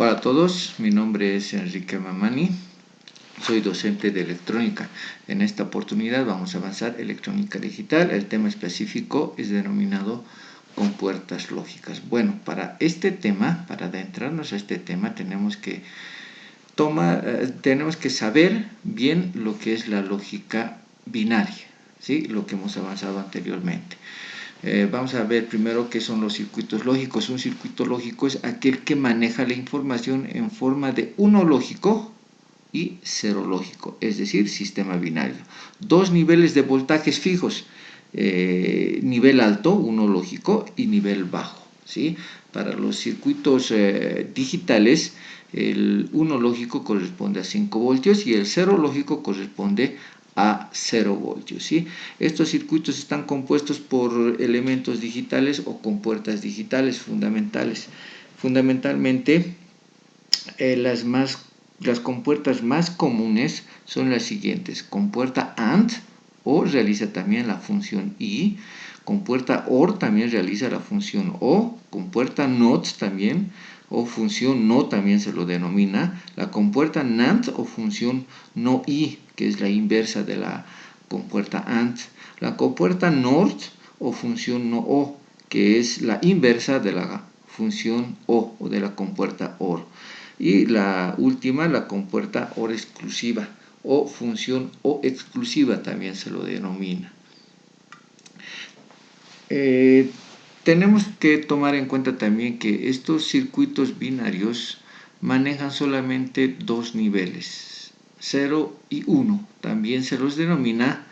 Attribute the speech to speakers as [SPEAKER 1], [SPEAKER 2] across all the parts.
[SPEAKER 1] Hola a todos, mi nombre es Enrique Mamani, soy docente de electrónica. En esta oportunidad vamos a avanzar electrónica digital. El tema específico es denominado compuertas lógicas. Bueno, para este tema, para adentrarnos a este tema, tenemos que saber bien lo que es la lógica binaria, ¿sí? Lo que hemos avanzado anteriormente. Vamos a ver primero qué son los circuitos lógicos. Un circuito lógico es aquel que maneja la información en forma de uno lógico y cero lógico, es decir, sistema binario. Dos niveles de voltajes fijos, nivel alto, uno lógico, y nivel bajo, ¿sí? Para los circuitos digitales, el 1 lógico corresponde a 5 voltios y el 0 lógico corresponde a 0 voltios, ¿sí? Estos circuitos están compuestos por elementos digitales o compuertas digitales fundamentales. Fundamentalmente, las compuertas más comunes son las siguientes: compuerta AND, o realiza también la función y; compuerta OR, también realiza la función o; compuerta NOT también, o función no, también se lo denomina; la compuerta NAND o función no y, que es la inversa de la compuerta AND; la compuerta NOR o función no o, que es la inversa de la función o de la compuerta OR; y la última, la compuerta OR exclusiva o función o exclusiva, también se lo denomina. Tenemos que tomar en cuenta también que estos circuitos binarios manejan solamente dos niveles, 0 y 1. También se los denomina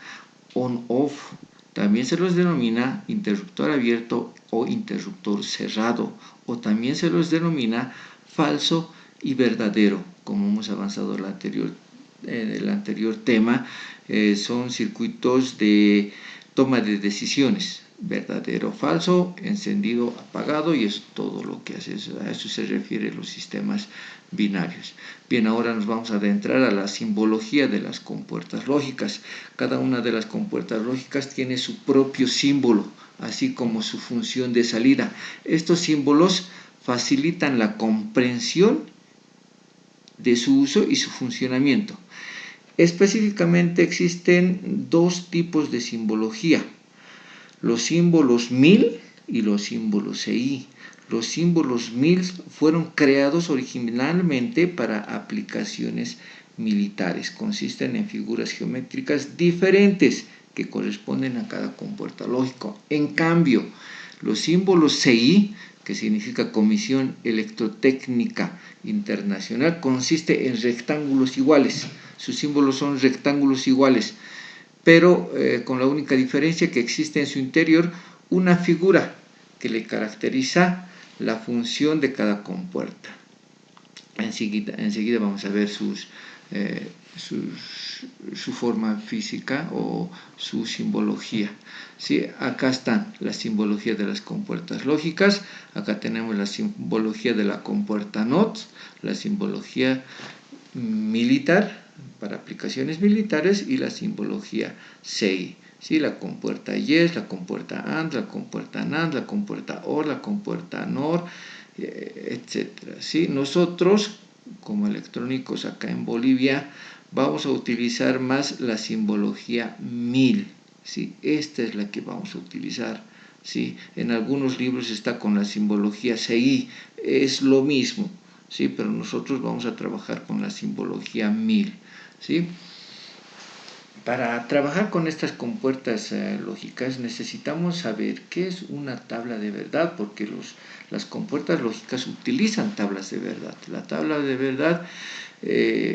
[SPEAKER 1] on-off, también se los denomina interruptor abierto o interruptor cerrado, o también se los denomina falso y verdadero. Como hemos avanzado en el anterior tema, son circuitos de toma de decisiones: verdadero, falso, encendido, apagado, y es todo lo que hace. A eso se refiere los sistemas binarios. Bien, ahora nos vamos a adentrar a la simbología de las compuertas lógicas. Cada una de las compuertas lógicas tiene su propio símbolo, así como su función de salida. Estos símbolos facilitan la comprensión de su uso y su funcionamiento. Específicamente existen dos tipos de simbología: los símbolos 1000 y los símbolos CI. Los símbolos 1000 fueron creados originalmente para aplicaciones militares. Consisten en figuras geométricas diferentes que corresponden a cada compuerta lógico. En cambio, los símbolos CI, que significa Comisión Electrotécnica Internacional, consiste en rectángulos iguales. Sus símbolos son rectángulos iguales, pero con la única diferencia que existe en su interior una figura que le caracteriza la función de cada compuerta. Enseguida vamos a ver su forma física o su simbología, ¿sí? Acá están la simbología de las compuertas lógicas. Acá tenemos la simbología de la compuerta NOT, la simbología militar para aplicaciones militares, y la simbología CI, ¿sí? La compuerta YES, la compuerta AND, la compuerta NAND, la compuerta OR, la compuerta NOR, etcétera, ¿sí? Nosotros, como electrónicos acá en Bolivia, vamos a utilizar más la simbología 1000, ¿sí? Esta es la que vamos a utilizar, ¿sí? En algunos libros está con la simbología CI, es lo mismo, ¿sí? Pero nosotros vamos a trabajar con la simbología 1000, ¿sí? Para trabajar con estas compuertas lógicas necesitamos saber qué es una tabla de verdad, porque las compuertas lógicas utilizan tablas de verdad. La tabla de verdad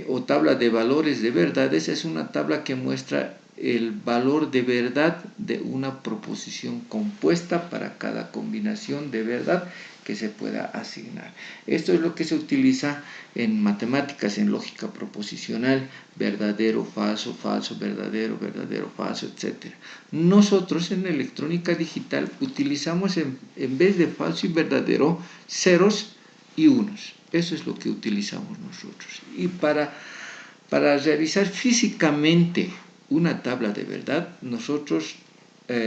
[SPEAKER 1] o tabla de valores de verdades es una tabla que muestra el valor de verdad de una proposición compuesta para cada combinación de verdad que se pueda asignar. Esto es lo que se utiliza en matemáticas, en lógica proposicional: verdadero, falso, falso, verdadero, verdadero, falso, etc. Nosotros en electrónica digital utilizamos en vez de falso y verdadero, ceros y unos. Eso es lo que utilizamos nosotros. Y para realizar físicamente una tabla de verdad, nosotros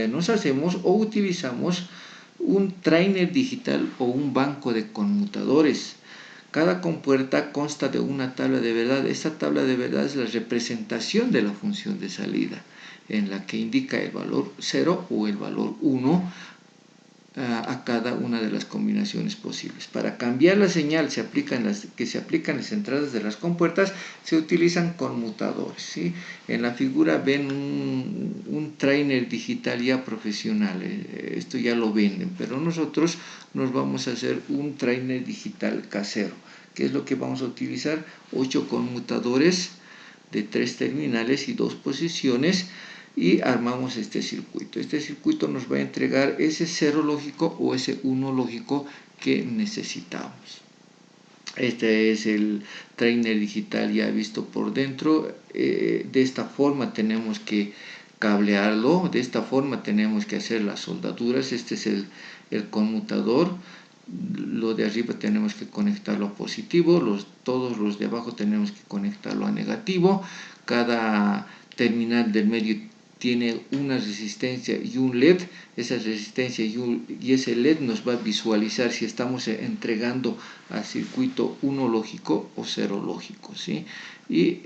[SPEAKER 1] nos hacemos o utilizamos un trainer digital o un banco de conmutadores Cada compuerta consta de una tabla de verdad. Esta tabla de verdad es la representación de la función de salida, en la que indica el valor 0 o el valor 1 a cada una de las combinaciones posibles. Para cambiar la señal que se aplican en las entradas de las compuertas, se utilizan conmutadores, ¿sí? En la figura ven un trainer digital ya profesional, esto ya lo venden, pero nosotros nos vamos a hacer un trainer digital casero. ¿Qué es lo que vamos a utilizar? 8 conmutadores de 3 terminales y 2 posiciones, y armamos este circuito. Este circuito nos va a entregar ese 0 lógico o ese 1 lógico que necesitamos. Este es el trainer digital ya visto por dentro. De esta forma tenemos que cablearlo, de esta forma tenemos que hacer las soldaduras. Este es el conmutador. Lo de arriba tenemos que conectarlo a positivo, todos los de abajo tenemos que conectarlo a negativo. Cada terminal del medio tiene una resistencia y un LED. Esa resistencia y ese LED nos va a visualizar si estamos entregando al circuito 1 lógico o 0 lógico, ¿sí? Y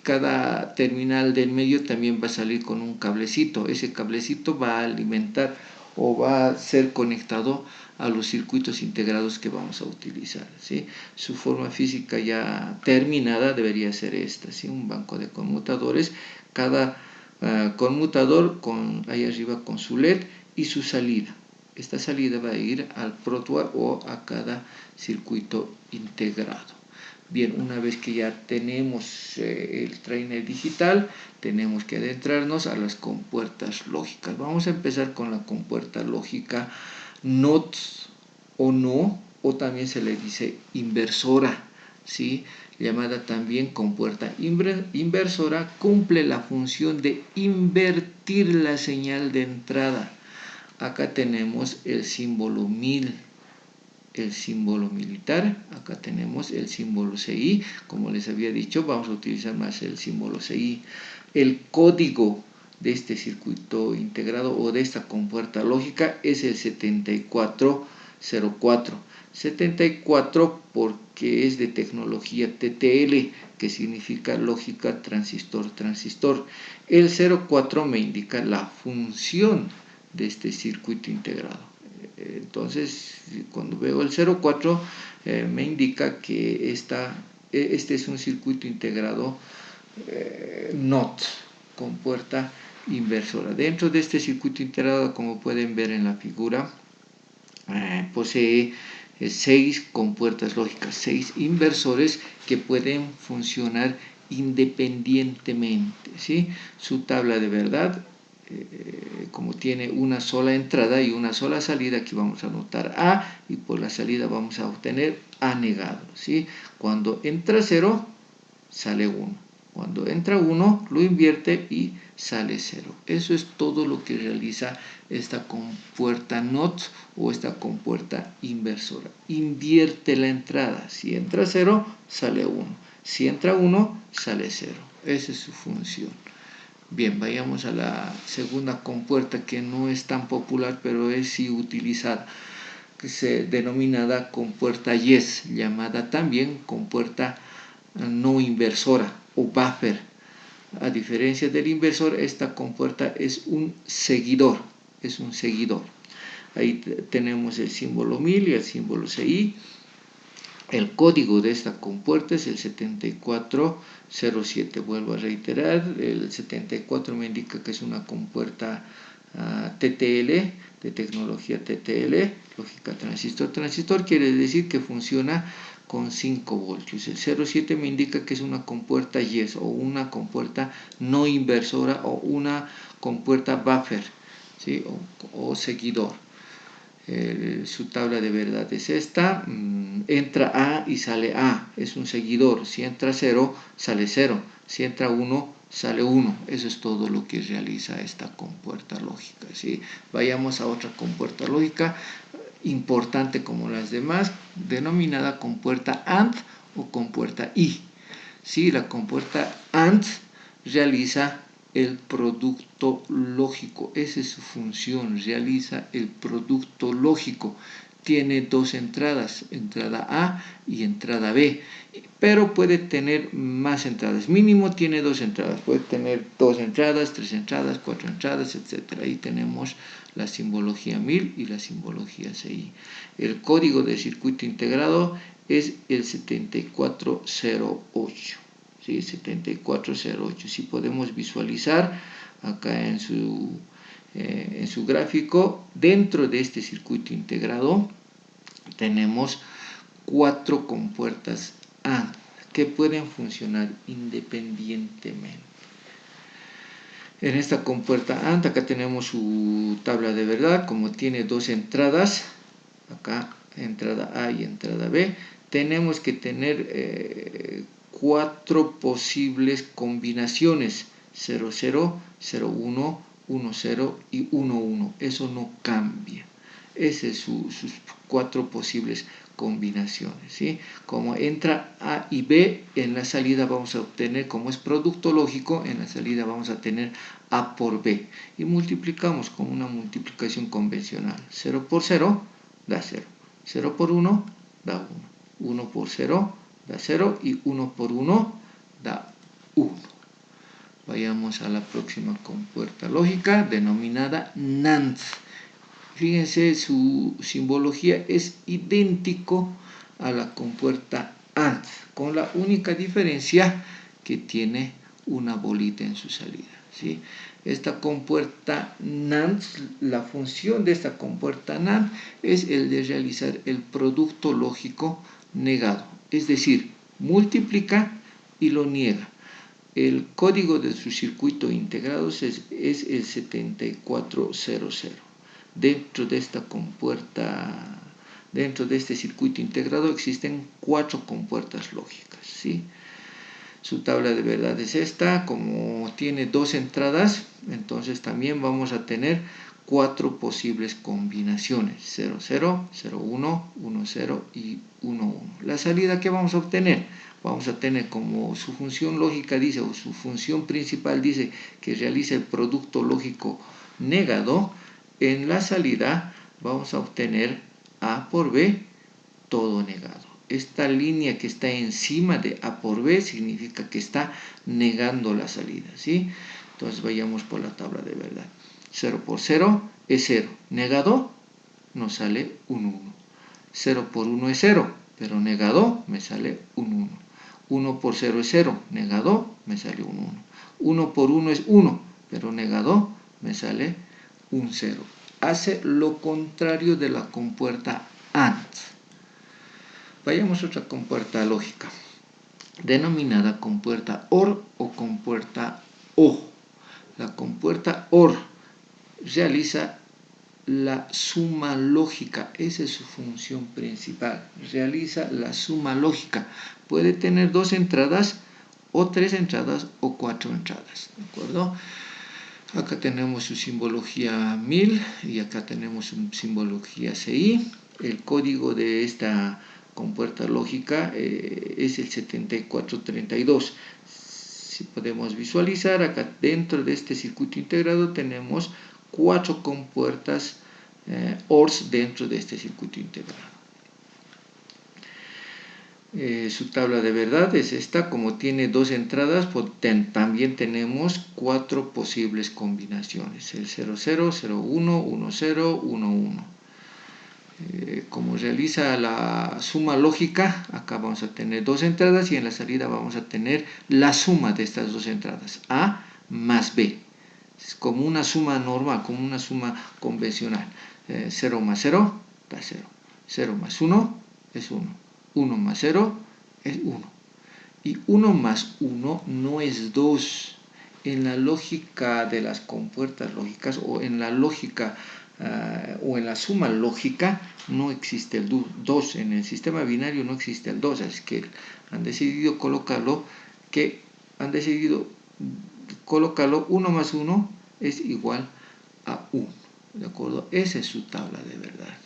[SPEAKER 1] cada terminal del medio también va a salir con un cablecito. Ese cablecito va a alimentar o va a ser conectado a los circuitos integrados que vamos a utilizar, ¿sí? Su forma física ya terminada debería ser esta, ¿sí? Un banco de conmutadores. Cada conmutador ahí arriba con su LED y su salida. Esta salida va a ir al protoboard o a cada circuito integrado. Bien, una vez que ya tenemos el trainer digital, tenemos que adentrarnos a las compuertas lógicas. Vamos a empezar con la compuerta lógica NOT o no, o también se le dice inversora, ¿sí? Llamada también compuerta inversora. Cumple la función de invertir la señal de entrada. Acá tenemos el símbolo 1000, el símbolo militar, acá tenemos el símbolo CI. Como les había dicho, vamos a utilizar más el símbolo CI. El código de este circuito integrado o de esta compuerta lógica es el 7404. 74 porque es de tecnología TTL, que significa lógica transistor. El 04 me indica la función de este circuito integrado. Entonces, cuando veo el 04, me indica que este es un circuito integrado NOT, compuerta inversora. Dentro de este circuito integrado, como pueden ver en la figura, posee 6 compuertas lógicas, 6 inversores que pueden funcionar independientemente, ¿sí? Su tabla de verdad, como tiene una sola entrada y una sola salida, aquí vamos a anotar A, y por la salida vamos a obtener A negado, ¿sí? Cuando entra 0, sale 1. Cuando entra 1, lo invierte y sale 0. Eso es todo lo que realiza esta compuerta NOT o esta compuerta inversora. Invierte la entrada. Si entra 0, sale 1. Si entra 1, sale 0. Esa es su función. Bien, vayamos a la segunda compuerta, que no es tan popular, pero es sí utilizada, que se denominada compuerta YES, llamada también compuerta no inversora o buffer. A diferencia del inversor, esta compuerta es un seguidor. Ahí tenemos el símbolo 1000 y el símbolo CI. El código de esta compuerta es el 7407. Vuelvo a reiterar, el 74 me indica que es una compuerta TTL, de tecnología TTL, lógica transistor. Quiere decir que funciona con 5 voltios. El 07 me indica que es una compuerta YES o una compuerta no inversora o una compuerta buffer, ¿sí? o seguidor. Su tabla de verdad es esta. Entra A y sale A, es un seguidor. Si entra 0, sale 0. Si entra 1, sale 1. Eso es todo lo que realiza esta compuerta lógica, ¿sí? Vayamos a otra compuerta lógica importante como las demás, denominada compuerta AND o compuerta I. ¿Sí? La compuerta AND realiza el producto lógico. Esa es su función, realiza el producto lógico. tiene dos entradas, entrada A y entrada B, pero puede tener más entradas. Mínimo tiene dos entradas, puede tener dos entradas, tres entradas, cuatro entradas, etc. Ahí tenemos la simbología 1000 y la simbología CI. El código de circuito integrado es el 7408. ¿Sí? 7408. Si podemos visualizar acá en su gráfico, dentro de este circuito integrado tenemos 4 compuertas AND que pueden funcionar independientemente. En esta compuerta AND acá tenemos su tabla de verdad. Como tiene dos entradas, acá entrada A y entrada B, tenemos que tener 4 posibles combinaciones: 00, 01, 10 y 11. Eso no cambia. Esas son sus 4 posibles combinaciones, ¿sí? Como entra A y B, en la salida vamos a obtener, como es producto lógico, en la salida vamos a tener A por B. Y multiplicamos con una multiplicación convencional. 0 por 0 da 0. 0 por 1 da 1. 1 por 0 da 0 y 1 por 1 da 1. Vayamos a la próxima compuerta lógica denominada NAND. Fíjense, su simbología es idéntico a la compuerta AND, con la única diferencia que tiene una bolita en su salida, ¿sí? Esta compuerta NAND, la función de esta compuerta NAND es el de realizar el producto lógico negado, es decir, multiplica y lo niega. El código de su circuito integrado es el 7400. Dentro de esta compuerta, dentro de este circuito integrado existen 4 compuertas lógicas, ¿sí? Su tabla de verdad es esta. Como tiene dos entradas, entonces también vamos a tener 4 posibles combinaciones: 00, 01, 10 y 11. La salida que vamos a obtener, vamos a tener, como su función lógica dice, o su función principal dice que realiza el producto lógico negado, en la salida vamos a obtener A por B todo negado. Esta línea que está encima de A por B significa que está negando la salida, ¿sí? Entonces vayamos por la tabla de verdad. 0 por 0 es 0. Negado nos sale un 1. 0 por 1 es 0, pero negado me sale un 1. 1 por 0 es 0, negado me sale un 1. 1 por 1 es 1, pero negado me sale un 0. Hace lo contrario de la compuerta AND. Vayamos a otra compuerta lógica, denominada compuerta OR o compuerta O. La compuerta OR realiza la suma lógica, esa es su función principal, realiza la suma lógica. Puede tener dos entradas, o tres entradas, o cuatro entradas, ¿de acuerdo? Acá tenemos su simbología 1000 y acá tenemos su simbología CI. El código de esta compuerta lógica es el 7432. Si podemos visualizar, acá dentro de este circuito integrado tenemos 4 compuertas ORs dentro de este circuito integrado. Su tabla de verdad es esta. Como tiene dos entradas, pues también tenemos 4 posibles combinaciones: el 00, 01, 10, 11. Como realiza la suma lógica, acá vamos a tener dos entradas y en la salida vamos a tener la suma de estas dos entradas, A más B. Es como una suma normal, como una suma convencional. 0 más 0 da 0. 0 más 1 es 1. 1 más 0 es 1. Y 1 más 1 no es 2. En la lógica de las compuertas lógicas, o en la lógica o en la suma lógica, no existe el 2. En el sistema binario no existe el 2. Así que han decidido colocarlo 1 más 1 es igual a 1. ¿De acuerdo? Esa es su tabla de verdad.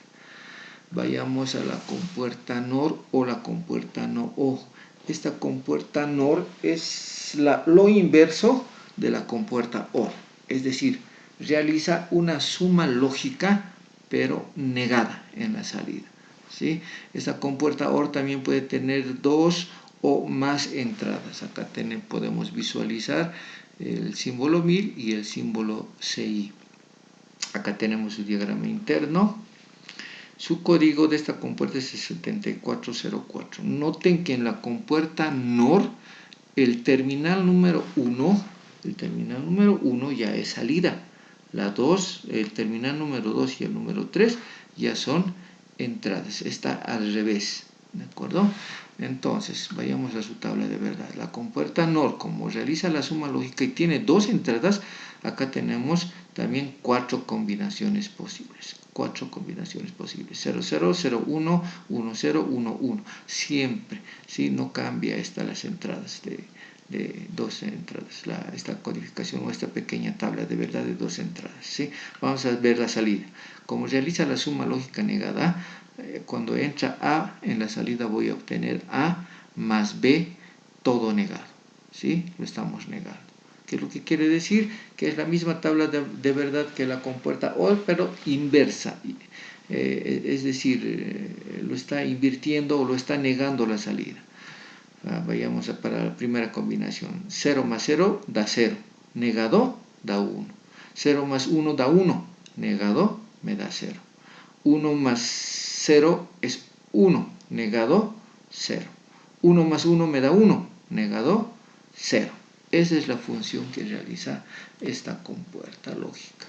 [SPEAKER 1] Vayamos a la compuerta NOR o la compuerta NO-O. Esta compuerta NOR es lo inverso de la compuerta OR. Es decir, realiza una suma lógica pero negada en la salida, ¿sí? Esta compuerta OR también puede tener 2 o más entradas. Acá podemos visualizar el símbolo 1000 y el símbolo CI. Acá tenemos su diagrama interno. Su código de esta compuerta es el 7404. Noten que en la compuerta NOR el terminal número 1 ya es salida. La 2, el terminal número 2 y el número 3 ya son entradas. Está al revés, ¿de acuerdo? Entonces, vayamos a su tabla de verdad. La compuerta NOR, como realiza la suma lógica y tiene 2 entradas, acá tenemos también 4 combinaciones posibles. 4 combinaciones posibles. 00, 01, 10, 11. Siempre, ¿sí? No cambia las entradas de 2 entradas. Esta codificación o esta pequeña tabla de verdad de 2 entradas, ¿sí? Vamos a ver la salida. Como realiza la suma lógica negada, cuando entra A en la salida voy a obtener A más B todo negado, ¿sí? Lo estamos negando. ¿Qué es lo que quiere decir? Que es la misma tabla de verdad que la compuerta OR, pero inversa. Es decir, lo está invirtiendo o lo está negando la salida. Vayamos para la primera combinación. 0 más 0 da 0. Negado da 1. 0 más 1 da 1. Negado me da 0. 1 más 0 es 1. Negado, 0. 1 más 1 me da 1. Negado, 0. Esa es la función que realiza esta compuerta lógica.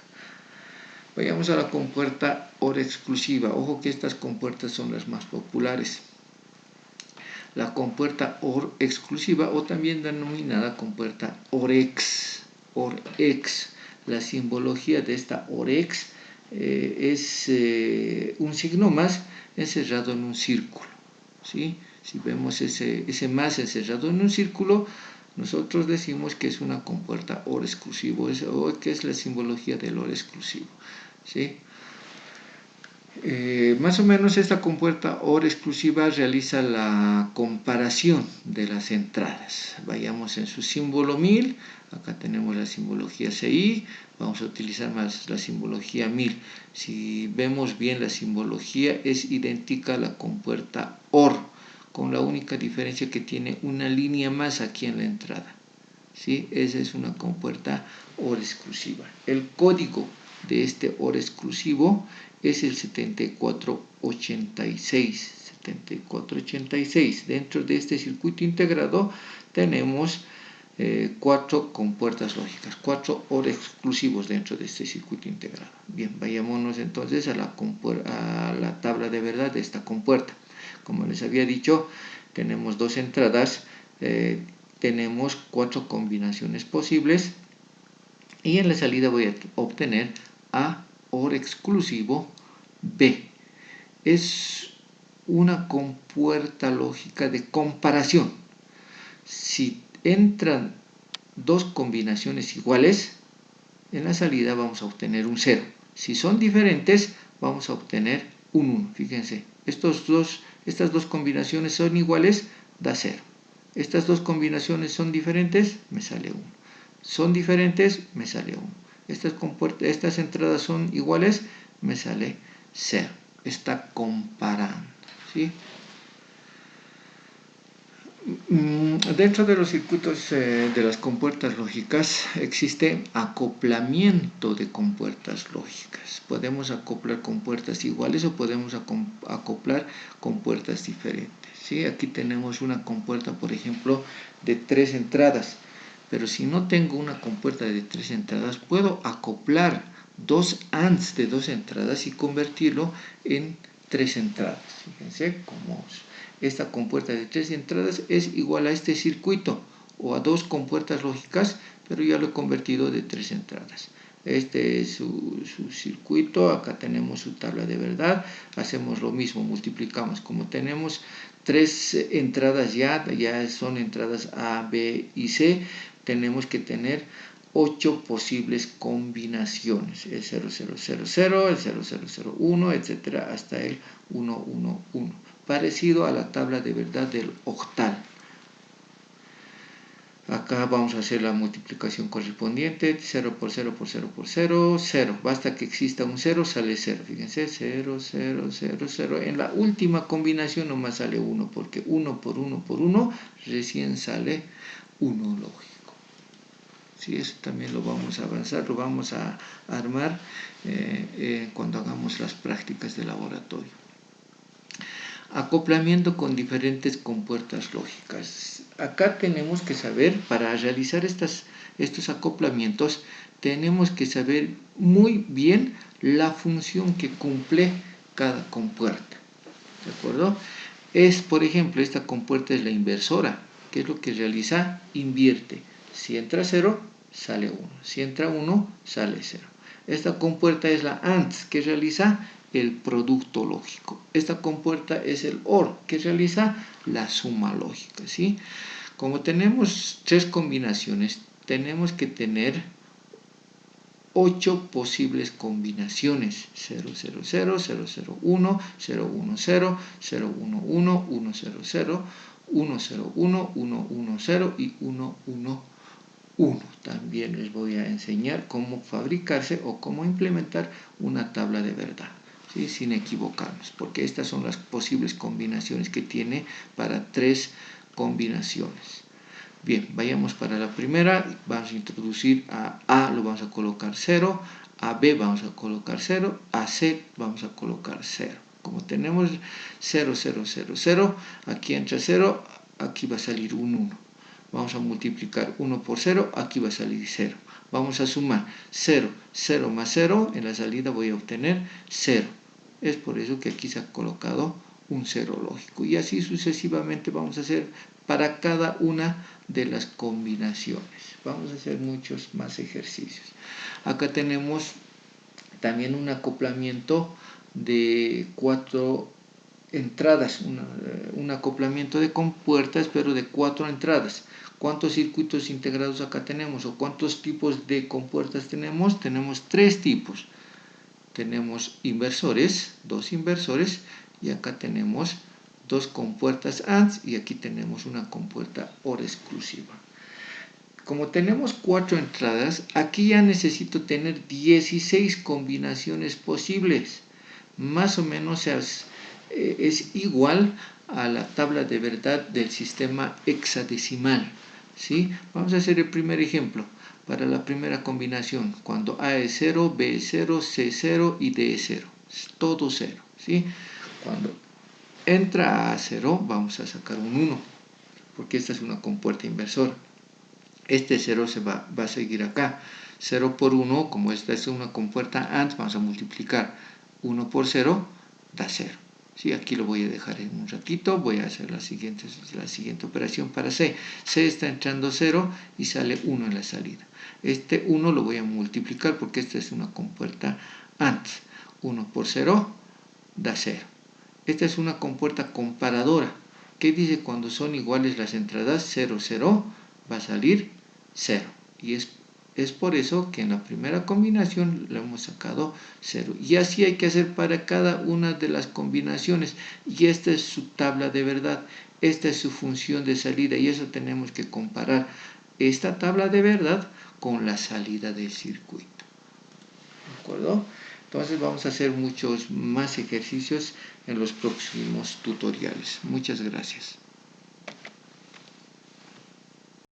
[SPEAKER 1] Vayamos a la compuerta OR exclusiva. Ojo que estas compuertas son las más populares. La compuerta OR exclusiva, o también denominada compuerta OREX. OREX. La simbología de esta OREX es un signo más encerrado en un círculo, ¿sí? Si vemos ese más encerrado en un círculo, nosotros decimos que es una compuerta OR exclusivo, o que es la simbología del OR exclusivo, ¿sí? Más o menos esta compuerta OR exclusiva realiza la comparación de las entradas. Vayamos en su símbolo 1000, acá tenemos la simbología CI, vamos a utilizar más la simbología 1000. Si vemos bien la simbología es idéntica a la compuerta OR, con la única diferencia que tiene una línea más aquí en la entrada, ¿sí? Esa es una compuerta OR exclusiva. El código de este OR exclusivo es el 7486. 7486. Dentro de este circuito integrado tenemos 4 compuertas lógicas, 4 OR exclusivos dentro de este circuito integrado. Bien, vayámonos entonces a la tabla de verdad de esta compuerta. Como les había dicho, tenemos 2 entradas, tenemos 4 combinaciones posibles y en la salida voy a obtener A OR exclusivo B. Es una compuerta lógica de comparación. Si entran 2 combinaciones iguales, en la salida vamos a obtener un 0. Si son diferentes, vamos a obtener un 1. Fíjense, estas 2 combinaciones son iguales, da 0. Estas 2 combinaciones son diferentes, me sale 1. Son diferentes, me sale 1. Estas entradas son iguales, me sale 0. Está comparando, ¿sí? Dentro de los circuitos de las compuertas lógicas existe acoplamiento de compuertas lógicas. Podemos acoplar compuertas iguales o podemos acoplar compuertas diferentes, ¿sí? Aquí tenemos una compuerta, por ejemplo, de 3 entradas. Pero si no tengo una compuerta de 3 entradas, puedo acoplar 2 ANDs de 2 entradas y convertirlo en 3 entradas. Fíjense cómo esta compuerta de 3 entradas es igual a este circuito o a 2 compuertas lógicas, pero ya lo he convertido de 3 entradas. Este es su circuito. Acá tenemos su tabla de verdad. Hacemos lo mismo, multiplicamos. Como tenemos 3 entradas ya son entradas A, B y C, tenemos que tener 8 posibles combinaciones, el 0000, el 0001, etcétera, hasta el 111, parecido a la tabla de verdad del octal. Acá vamos a hacer la multiplicación correspondiente, 0 por 0 por 0 por 0, 0. Basta que exista un 0, sale 0. Fíjense, 0, 0, 0, 0. En la última combinación nomás sale 1, porque 1 por 1 por 1 recién sale 1 lógico. Sí, eso también lo vamos a avanzar, lo vamos a armar cuando hagamos las prácticas de laboratorio. Acoplamiento con diferentes compuertas lógicas. Acá tenemos que saber, para realizar estos acoplamientos, tenemos que saber muy bien la función que cumple cada compuerta. ¿De acuerdo? Por ejemplo, esta compuerta es la inversora. ¿Qué es lo que realiza? Invierte. Si entra 0, sale 1. Si entra 1, sale 0. Esta compuerta es la AND, que realiza el producto lógico. Esta compuerta es el OR, que realiza la suma lógica, ¿sí? Como tenemos 3 combinaciones, tenemos que tener 8 posibles combinaciones: 0, 0, 0, 0, 0, 1, 0, 1, 0, 0, 1, 1, 1, 0, 0, 1, 0, 1, 1, 1, 0 y 1, 1, 1. También les voy a enseñar cómo fabricarse o cómo implementar una tabla de verdad, ¿sí? Sin equivocarnos, porque estas son las posibles combinaciones que tiene para 3 combinaciones. Bien, vayamos para la primera. Vamos a introducir a lo vamos a colocar 0, a B vamos a colocar 0, a C vamos a colocar 0. Como tenemos 0, 0, 0, 0, aquí entra 0, aquí va a salir un 1. Vamos a multiplicar 1 por 0, aquí va a salir 0. Vamos a sumar 0, 0 más 0, en la salida voy a obtener 0. Es por eso que aquí se ha colocado un 0 lógico. Y así sucesivamente vamos a hacer para cada una de las combinaciones. Vamos a hacer muchos más ejercicios. Acá tenemos también un acoplamiento de 4 entradas, un acoplamiento de compuertas, pero de 4 entradas. ¿Cuántos circuitos integrados acá tenemos? ¿O cuántos tipos de compuertas tenemos? Tenemos 3 tipos. Tenemos inversores, 2 inversores, y acá tenemos 2 compuertas AND, y aquí tenemos una compuerta OR exclusiva. Como tenemos 4 entradas, aquí ya necesito tener 16 combinaciones posibles. Más o menos es igual a la tabla de verdad del sistema hexadecimal, ¿sí? Vamos a hacer el primer ejemplo. Para la primera combinación, cuando A es 0, B es 0, C es 0 y D es 0. Es todo 0, ¿sí? Cuando entra a 0, vamos a sacar un 1, porque esta es una compuerta inversora. Este 0 va a seguir acá. 0 por 1, como esta es una compuerta AND, vamos a multiplicar 1 por 0, da 0. ¿Sí? Aquí lo voy a dejar en un ratito. Voy a hacer la siguiente operación para C. C está entrando 0 y sale 1 en la salida. Este 1 lo voy a multiplicar porque esta es una compuerta AND. 1 por 0 da 0. Esta es una compuerta comparadora. ¿Qué dice cuando son iguales las entradas? 0, 0, va a salir 0. Y es por eso que en la primera combinación le hemos sacado 0. Y así hay que hacer para cada una de las combinaciones. Y esta es su tabla de verdad. Esta es su función de salida. Y eso tenemos que comparar esta tabla de verdad con la salida del circuito. ¿De acuerdo? Entonces vamos a hacer muchos más ejercicios en los próximos tutoriales. Muchas gracias.